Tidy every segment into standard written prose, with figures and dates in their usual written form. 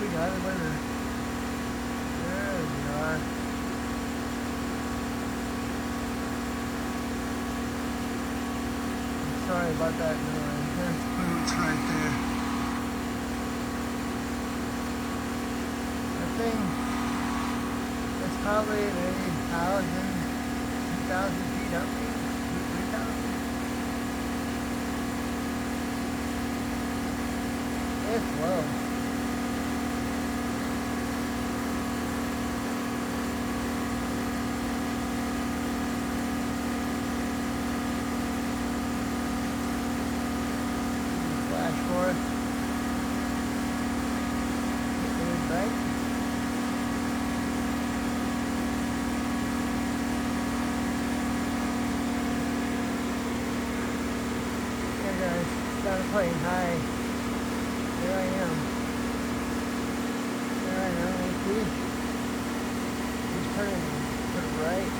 we got a winner. There we are. I'm sorry about that noise. That's boots right there. The thing is probably maybe 1,000, 2,000 feet up, maybe 3,000. It's low. Flash for us. Good, right? Hey guys, started playing high. Here I am. There I am. See? He's turning to the right.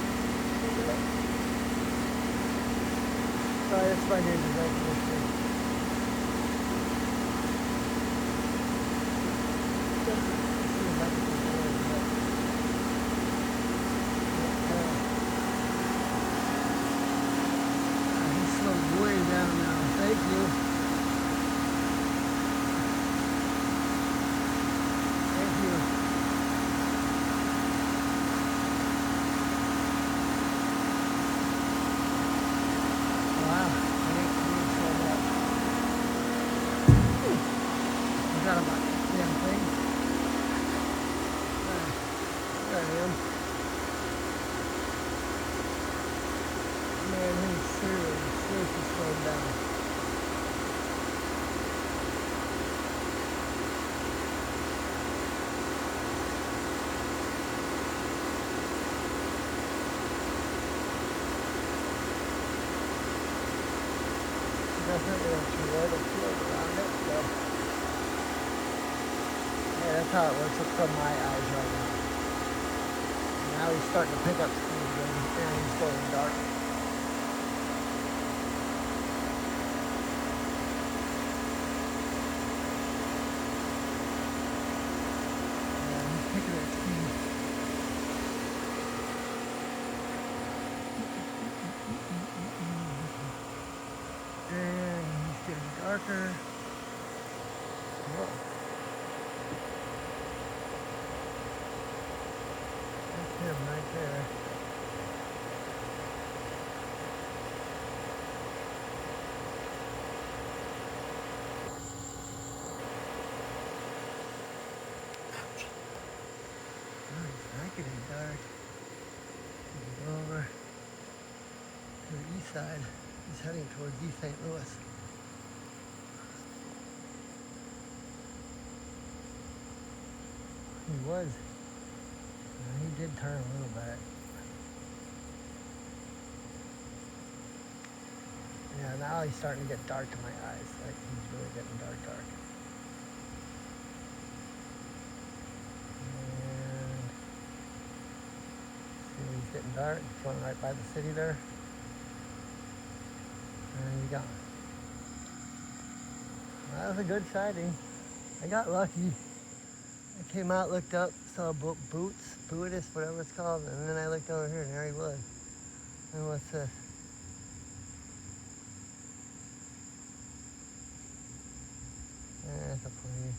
Sorry, that's my dude. Right this thing. He's slowed way down now. Thank you. Forgot about that damn thing. There I am. Man, he's seriously slowed down. Definitely a Toyota field around it, so. Yeah, that's how it looks from my eyes right now. Now he's starting to pick up speed again, and he's going dark. Yeah, he's picking up speed. And he's getting darker. Whoa. Him right there. Oh, it's not getting dark. Go over to the east side. He's heading towards East St. Louis. He was. He did turn a little bit. Yeah, now he's starting to get dark in my eyes. Like he's really getting dark. And see, he's getting dark. He's going right by the city there. And he's gone. Well, that was a good sighting. I got lucky. I came out, looked up, saw Buddhist, whatever it's called, and then I looked over here, and there he was. And what's this? That's a plane.